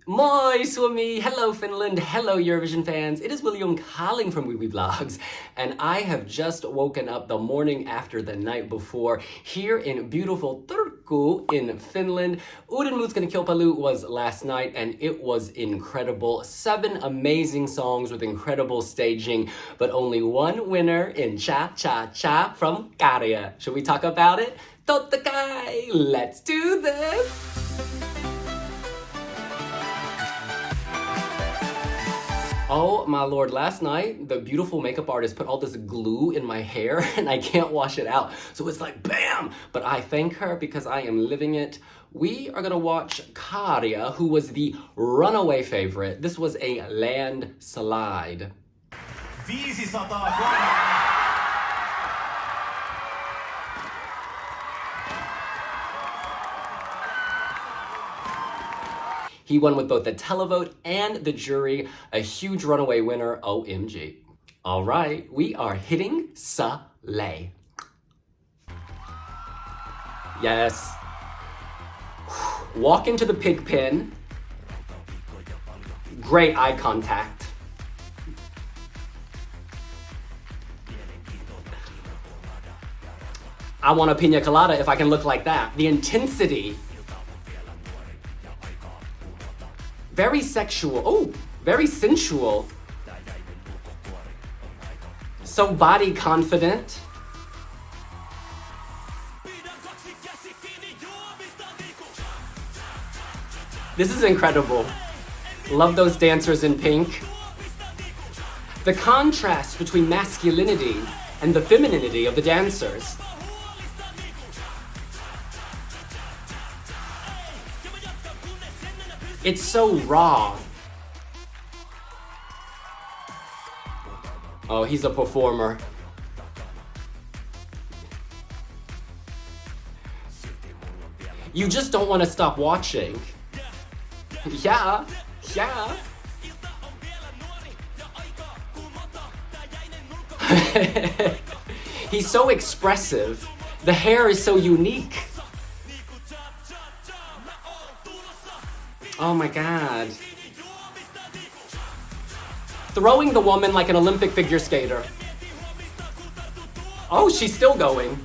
Moi Suomi! Hello Finland! Hello Eurovision fans! It is William calling from Wiwibloggs, and I have just woken up the morning after the night before here in beautiful Turku in Finland. Uuden Muuskan Kilpailu was last night and it was incredible. 7 amazing songs with incredible staging, but only one winner in Cha Cha Cha from Käärijä. Should we talk about it? Totta kai! Let's do this! Oh my lord, last night the beautiful makeup artist put all this glue in my hair and I can't wash it out. So it's like BAM! But I thank her because I am living it. We are gonna watch Käärijä, who was the runaway favorite. This was a landslide. 500. He won with both the televote and the jury, a huge runaway winner, OMG. All right, we are hitting Saleh. Yes. Walk into the pig pen. Great eye contact. I want a pina colada if I can look like that. The intensity. Very sexual. Oh, very sensual. So body confident. This is incredible. Love those dancers in pink. The contrast between masculinity and the femininity of the dancers. It's so raw. Oh, he's a performer. You just don't want to stop watching. Yeah, yeah. He's so expressive. The hair is so unique. Oh my god. Throwing the woman like an Olympic figure skater. Oh, she's still going.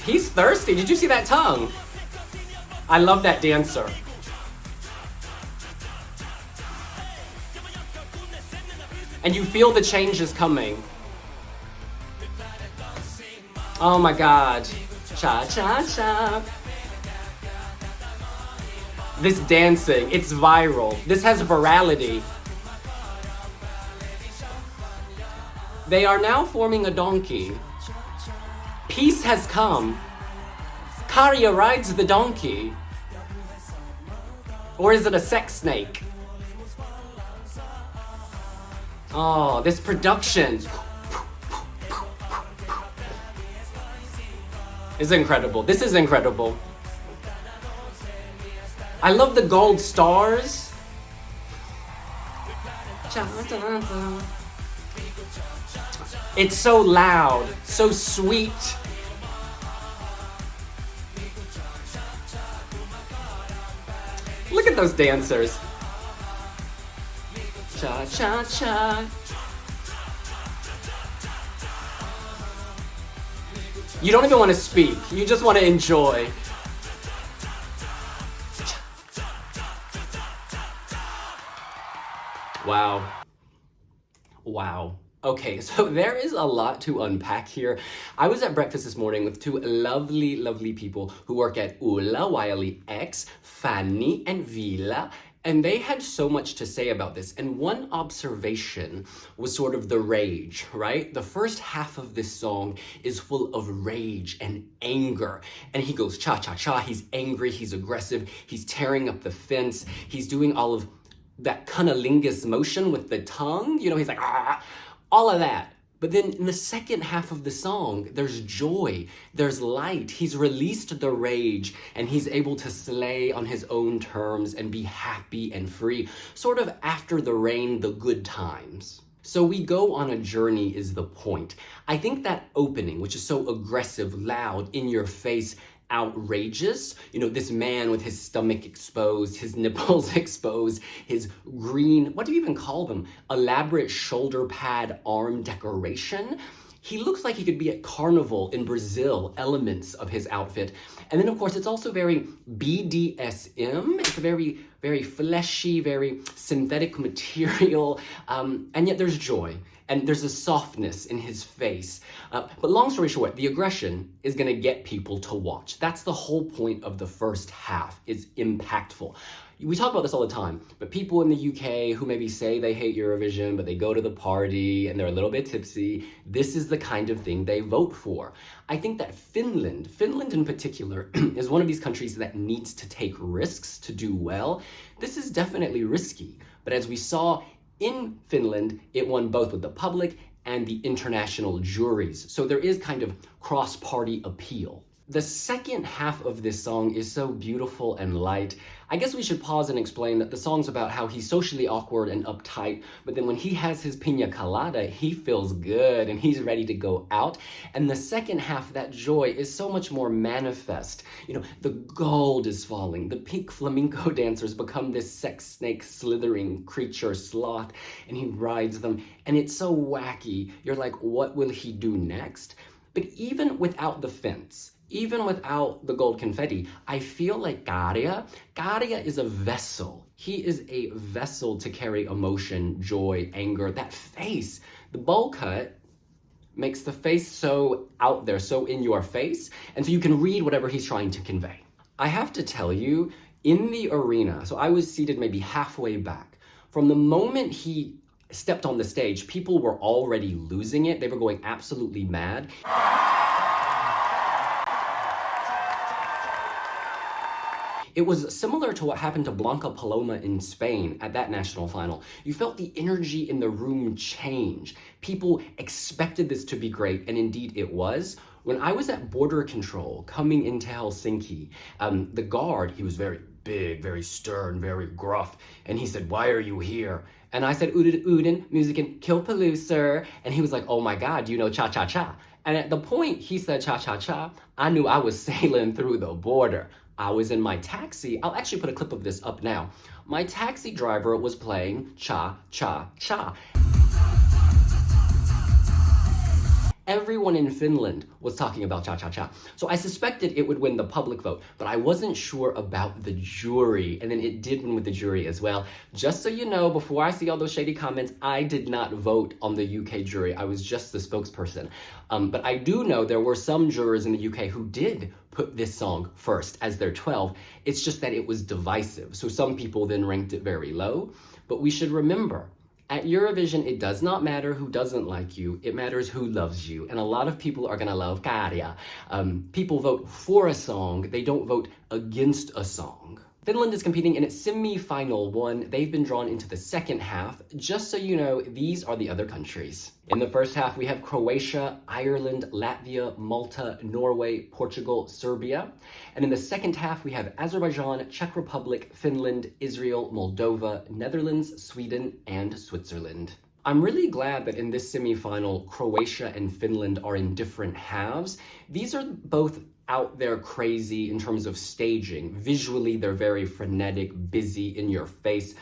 He's thirsty. Did you see that tongue? I love that dancer. And you feel the changes coming. Oh my god. Cha cha cha. This dancing, it's viral. This has virality. They are now forming a donkey. Peace has come. Käärijä rides the donkey. Or is it a sex snake? Oh, this production is incredible. This is incredible. I love the gold stars. It's so loud, so sweet. Look at those dancers. Cha cha cha. You don't even want to speak. You just want to enjoy. Wow. Wow. Okay, so there is a lot to unpack here. I was at breakfast this morning with 2 lovely, lovely people who work at Ulla, Wiley X, Fanny, and Vila, and they had so much to say about this. And one observation was sort of the rage, right? The first half of this song is full of rage and anger. And he goes cha-cha-cha, he's angry, he's aggressive, he's tearing up the fence, he's doing all of that cunnilingus motion with the tongue, you know, he's like, ah, all of that. But then in the second half of the song, there's joy, there's light. He's released the rage and he's able to slay on his own terms and be happy and free, sort of after the rain, the good times. So we go on a journey is the point. I think that opening, which is so aggressive, loud, in your face, outrageous. You know, this man with his stomach exposed, his nipples exposed, his green, what do you even call them? Elaborate shoulder pad arm decoration. He looks like he could be at Carnival in Brazil, elements of his outfit. And then, of course, it's also very BDSM. It's a very, very fleshy, very synthetic material. And yet there's joy. And there's a softness in his face. But long story short, the aggression is going to get people to watch. That's the whole point of the first half. It's impactful. We talk about this all the time, but people in the UK who maybe say they hate Eurovision, but they go to the party and they're a little bit tipsy, this is the kind of thing they vote for. I think that Finland in particular, is one of these countries that needs to take risks to do well. This is definitely risky, but as we saw in Finland, it won both with the public and the international juries. So there is kind of cross-party appeal. The second half of this song is so beautiful and light. I guess we should pause and explain that the song's about how he's socially awkward and uptight, but then when he has his pina colada, he feels good and he's ready to go out. And the second half, that joy is so much more manifest. You know, the gold is falling, the pink flamenco dancers become this sex snake slithering creature sloth, and he rides them, and it's so wacky. You're like, what will he do next? But even without the fence, even without the gold confetti, I feel like Käärijä is a vessel. He is a vessel to carry emotion, joy, anger. That face, the bowl cut makes the face so out there, so in your face, and so you can read whatever he's trying to convey. I have to tell you, in the arena, so I was seated maybe halfway back, from the moment he stepped on the stage, people were already losing it. They were going absolutely mad. It was similar to what happened to Blanca Paloma in Spain at that national final. You felt the energy in the room change. People expected this to be great, and indeed it was. When I was at border control coming into Helsinki, the guard, he was very big, very stern, very gruff, and he said, "Why are you here?" And I said, "Uden, music and Kilpaloo, sir." And he was like, "Oh my God, you know cha-cha-cha." And at the point he said cha-cha-cha, I knew I was sailing through the border. I was in my taxi. I'll actually put a clip of this up now. My taxi driver was playing cha-cha-cha. Everyone in Finland was talking about cha-cha-cha. So I suspected it would win the public vote, but I wasn't sure about the jury. And then it did win with the jury as well. Just so you know, before I see all those shady comments, I did not vote on the UK jury. I was just the spokesperson. But I do know there were some jurors in the UK who did put this song first as their 12. It's just that it was divisive. So some people then ranked it very low. But we should remember, at Eurovision, it does not matter who doesn't like you. It matters who loves you. And a lot of people are going to love Käärijä. People vote for a song. They don't vote against a song. Finland is competing in its semi-final one. They've been drawn into the second half. Just so you know, these are the other countries. In the first half, we have Croatia, Ireland, Latvia, Malta, Norway, Portugal, Serbia. And in the second half, we have Azerbaijan, Czech Republic, Finland, Israel, Moldova, Netherlands, Sweden, and Switzerland. I'm really glad that in this semi-final, Croatia and Finland are in different halves. These are both out there crazy in terms of staging. Visually, they're very frenetic, busy, in your face.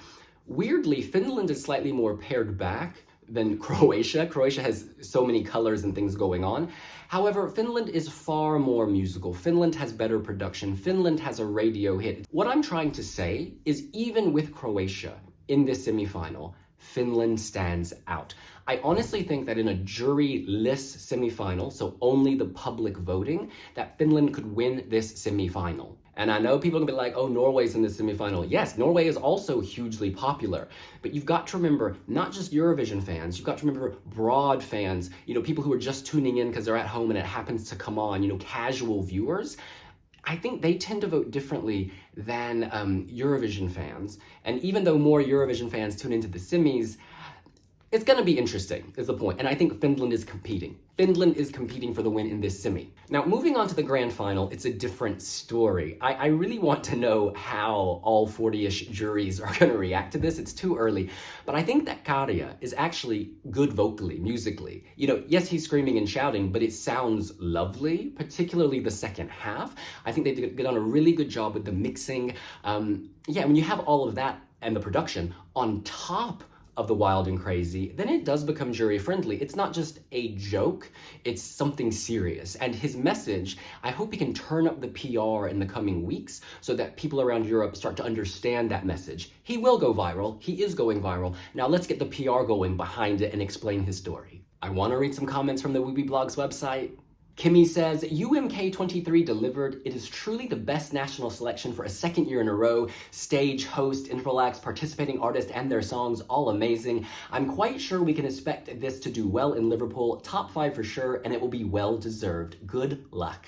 Weirdly, Finland is slightly more pared back than Croatia. Croatia has so many colors and things going on. However, Finland is far more musical. Finland has better production. Finland has a radio hit. What I'm trying to say is even with Croatia in this semifinal, Finland stands out. I honestly think that in a jury-less semifinal, so only the public voting, that Finland could win this semifinal. And I know people are gonna be like, oh, Norway's in the semifinal. Yes, Norway is also hugely popular. But you've got to remember, not just Eurovision fans, you've got to remember broad fans, you know, people who are just tuning in because they're at home and it happens to come on, you know, casual viewers. I think they tend to vote differently than Eurovision fans. And even though more Eurovision fans tune into the semis, It's gonna be interesting, is the point, and I think Finland is competing. Finland is competing for the win in this semi. Now, moving on to the grand final, it's a different story. I really want to know how all 40-ish juries are gonna react to this. It's too early, but I think that Käärijä is actually good vocally, musically. You know, yes, he's screaming and shouting, but it sounds lovely, particularly the second half. I think they did on a really good job with the mixing. Yeah, when you have all of that and the production on top of the Wild and Crazy, then it does become jury friendly. It's not just a joke, it's something serious. And his message, I hope he can turn up the PR in the coming weeks so that people around Europe start to understand that message. He will go viral, he is going viral. Now let's get the PR going behind it and explain his story. I want to read some comments from the Wiwibloggs website. Kimmy says, UMK23 delivered. It is truly the best national selection for a second year in a row. Stage, host, infolax, participating artist, and their songs, all amazing. I'm quite sure we can expect this to do well in Liverpool. Top 5 for sure, and it will be well deserved. Good luck.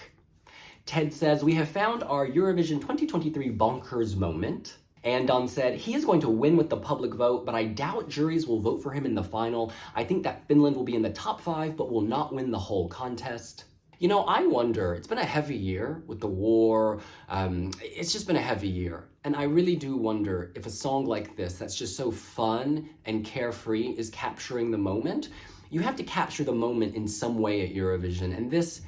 Ted says, we have found our Eurovision 2023 bonkers moment. Andon said, he is going to win with the public vote, but I doubt juries will vote for him in the final. I think that Finland will be in the top 5, but will not win the whole contest. You know, I wonder, it's been a heavy year with the war. It's just been a heavy year. And I really do wonder if a song like this that's just so fun and carefree is capturing the moment. You have to capture the moment in some way at Eurovision. And this,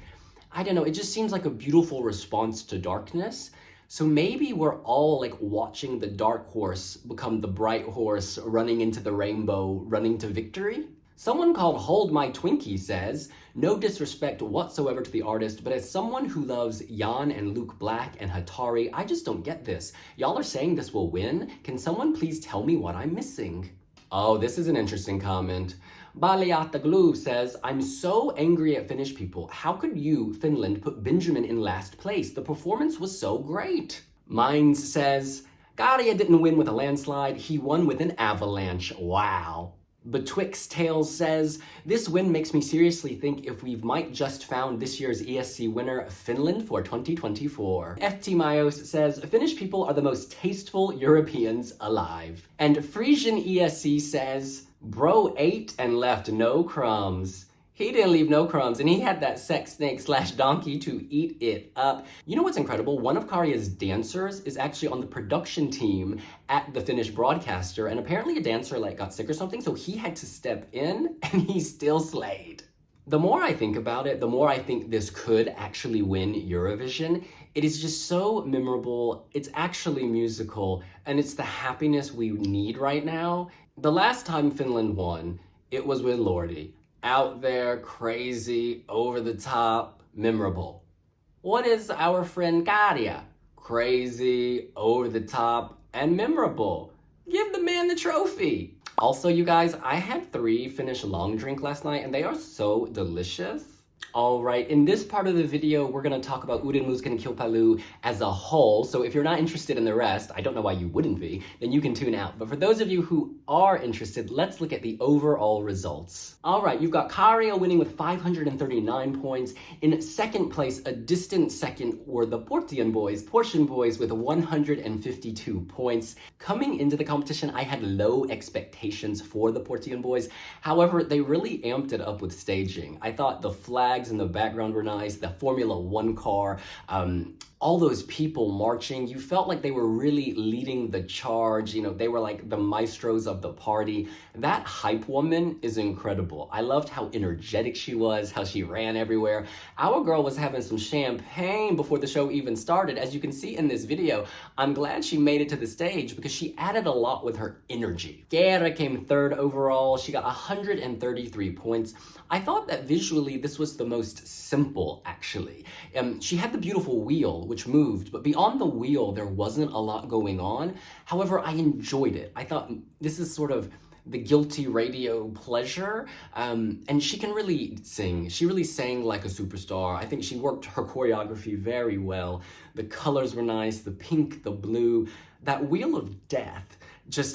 I don't know, it just seems like a beautiful response to darkness. So maybe we're all like watching the dark horse become the bright horse, running into the rainbow, running to victory. Someone called Hold My Twinkie says, no disrespect whatsoever to the artist, but as someone who loves Jan and Luke Black and Hatari, I just don't get this. Y'all are saying this will win? Can someone please tell me what I'm missing? Oh, this is an interesting comment. Baliata Glue says, I'm so angry at Finnish people. How could you, Finland, put Benjamin in last place? The performance was so great. Mines says, Käärijä didn't win with a landslide. He won with an avalanche. Wow. Betwixt Tales says, this win makes me seriously think if we might just found this year's ESC winner, Finland for 2024. FT Myos says, Finnish people are the most tasteful Europeans alive. And Frisian ESC says, bro ate and left no crumbs. He didn't leave no crumbs, and he had that sex snake / donkey to eat it up. You know what's incredible? One of Käärijä's dancers is actually on the production team at the Finnish broadcaster, and apparently a dancer got sick or something, so he had to step in, and he still slayed. The more I think about it, the more I think this could actually win Eurovision. It is just so memorable, it's actually musical, and it's the happiness we need right now. The last time Finland won, it was with Lordi. Out there, crazy, over the top, memorable. What is our friend Käärijä? Crazy, over the top, and memorable. Give the man the trophy. Also, you guys, I had 3 Finnish long drink last night, and they are so delicious. All right, in this part of the video, we're gonna talk about Uuden Musiikin Kilpailu as a whole. So if you're not interested in the rest, I don't know why you wouldn't be, then you can tune out. But for those of you who are interested, let's look at the overall results. All right, you've got Käärijä winning with 539 points. In second place, a distant second, were the Portion Boys with 152 points. Coming into the competition, I had low expectations for the Portion Boys. However, they really amped it up with staging. I thought the flags in the background were nice, the Formula One car, all those people marching, you felt like they were really leading the charge. You know, they were like the maestros of the party. That hype woman is incredible. I loved how energetic she was, how she ran everywhere. Our girl was having some champagne before the show even started. As you can see in this video, I'm glad she made it to the stage because she added a lot with her energy. Käärijä came third overall. She got 133 points. I thought that visually this was the most simple, actually. She had the beautiful wheel, which moved, but beyond the wheel, there wasn't a lot going on. However, I enjoyed it. I thought this is sort of the guilty radio pleasure, and she can really sing. She really sang like a superstar. I think she worked her choreography very well. The colors were nice, the pink, the blue. That wheel of death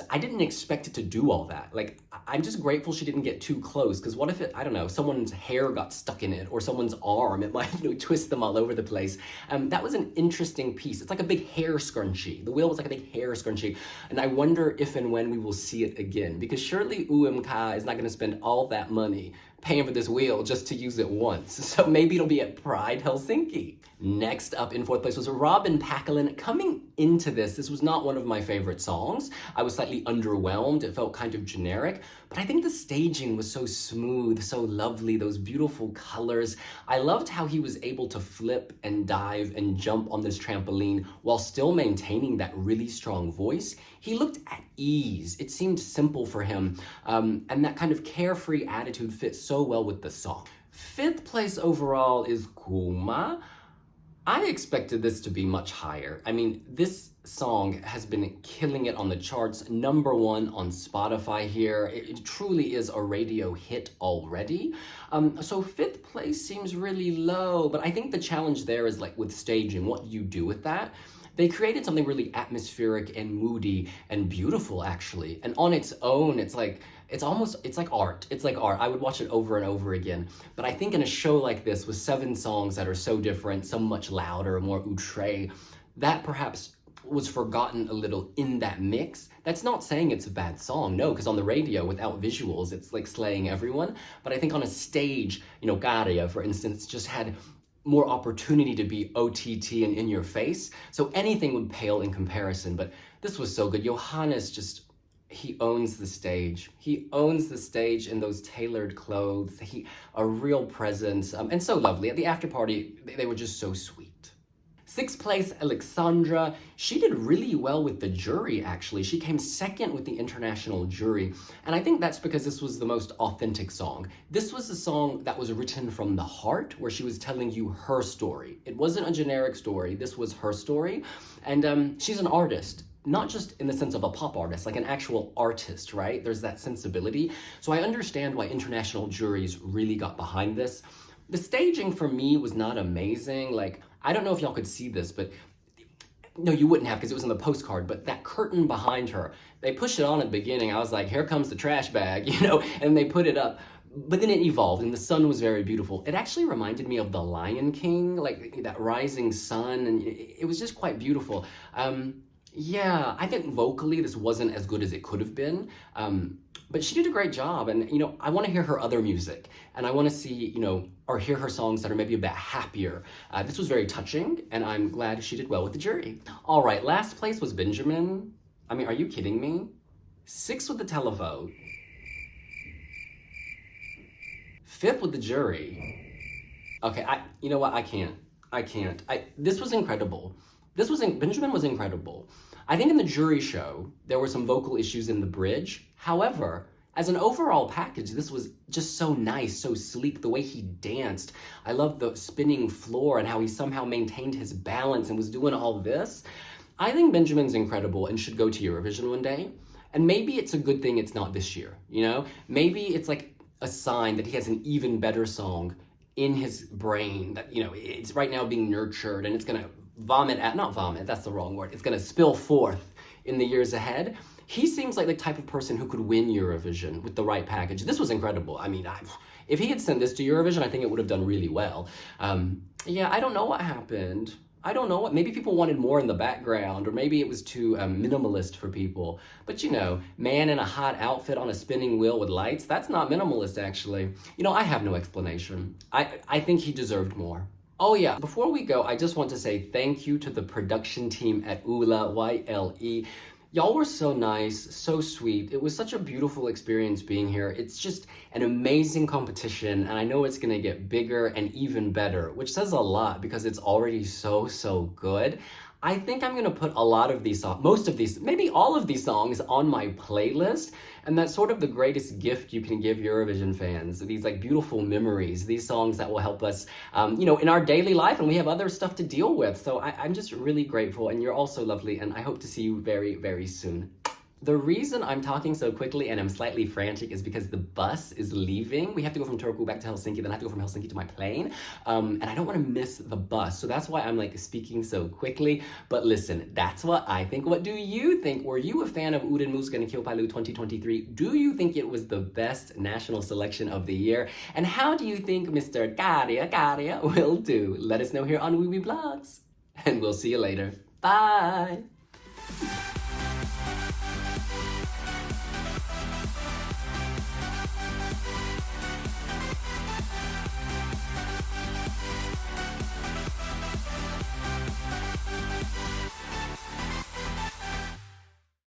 I didn't expect it to do all that. Like, I'm just grateful she didn't get too close, because what if it, I don't know, someone's hair got stuck in it, or someone's arm, it might, twist them all over the place. That was an interesting piece. It's like a big hair scrunchie. The wheel was like a big hair scrunchie, and I wonder if and when we will see it again, because surely UMK is not gonna spend all that money paying for this wheel just to use it once. So maybe it'll be at Pride Helsinki. Next up in fourth place was Robin Paculin. Coming into this was not one of my favorite songs. I was slightly underwhelmed. It felt kind of generic, but I think the staging was so smooth, so lovely, those beautiful colors. I loved how he was able to flip and dive and jump on this trampoline while still maintaining that really strong voice. He looked at ease. It seemed simple for him, and that kind of carefree attitude fit so well with the song. Fifth place overall is Kuma. I expected this to be much higher. I mean, this song has been killing it on the charts, #1 on Spotify here. It truly is a radio hit already. So fifth place seems really low, but I think the challenge there is like with staging, what do you do with that? They created something really atmospheric and moody and beautiful, actually. And on its own, it's like art. It's like art. I would watch it over and over again. But I think in a show like this with 7 songs that are so different, some much louder, more outre, that perhaps was forgotten a little in that mix. That's not saying it's a bad song, no, because on the radio without visuals, it's like slaying everyone. But I think on a stage, Käärijä, for instance, just had more opportunity to be OTT and in your face. So anything would pale in comparison, but this was so good. Johannes he owns the stage. He owns the stage in those tailored clothes. A real presence, and so lovely. At the after party, they were just so sweet. Sixth place, Alexandra. She did really well with the jury, actually. She came second with the international jury. And I think that's because this was the most authentic song. This was a song that was written from the heart, where she was telling you her story. It wasn't a generic story. This was her story. And she's an artist. Not just in the sense of a pop artist, like an actual artist, right? There's that sensibility. So I understand why international juries really got behind this. The staging for me was not amazing. Like, I don't know if y'all could see this, but no, you wouldn't have because it was in the postcard, but that curtain behind her, they pushed it on at the beginning. I was like, here comes the trash bag, and they put it up. But then it evolved and the sun was very beautiful. It actually reminded me of The Lion King, like that rising sun, and it was just quite beautiful. Yeah, I think vocally this wasn't as good as it could have been, but she did a great job, and I want to hear her other music, and I want to see, or hear her songs that are maybe a bit happier. This was very touching, and I'm glad she did well with the jury. All right, last place was Benjamin. I mean, are you kidding me? 6th with the televote. 5th with the jury. Okay, you know what? I can't. This was incredible. Benjamin was incredible. I think in the jury show, there were some vocal issues in the bridge. However, as an overall package, this was just so nice, so sleek, the way he danced. I love the spinning floor and how he somehow maintained his balance and was doing all this. I think Benjamin's incredible and should go to Eurovision one day. And maybe it's a good thing it's not this year, Maybe it's like a sign that he has an even better song in his brain that, it's right now being nurtured and it's gonna that's the wrong word. It's gonna spill forth in the years ahead. He seems like the type of person who could win Eurovision with the right package. This was incredible. I mean, if he had sent this to Eurovision, I think it would have done really well. Yeah, I don't know what happened. Maybe people wanted more in the background, or maybe it was too minimalist for people. But man in a hot outfit on a spinning wheel with lights, that's not minimalist, actually. I have no explanation. I think he deserved more. Oh yeah, before we go, I just want to say thank you to the production team at Yle, YLE. Y'all were so nice, so sweet. It was such a beautiful experience being here. It's just an amazing competition, and I know it's gonna get bigger and even better, which says a lot because it's already so good. I think I'm gonna put a lot of these songs, most of these, maybe all of these songs on my playlist, and that's sort of the greatest gift you can give Eurovision fans, these like beautiful memories, these songs that will help us, in our daily life, and we have other stuff to deal with. So I'm just really grateful, and you're all so lovely, and I hope to see you very, very soon. The reason I'm talking so quickly and I'm slightly frantic is because the bus is leaving. We have to go from Turku back to Helsinki, then I have to go from Helsinki to my plane. And I don't want to miss the bus. So that's why I'm like speaking so quickly. But listen, that's what I think. What do you think? Were you a fan of Uuden Musiikan Kilpailu 2023? Do you think it was the best national selection of the year? And how do you think Mr. Käärijä will do? Let us know here on Wiwibloggs. And we'll see you later. Bye!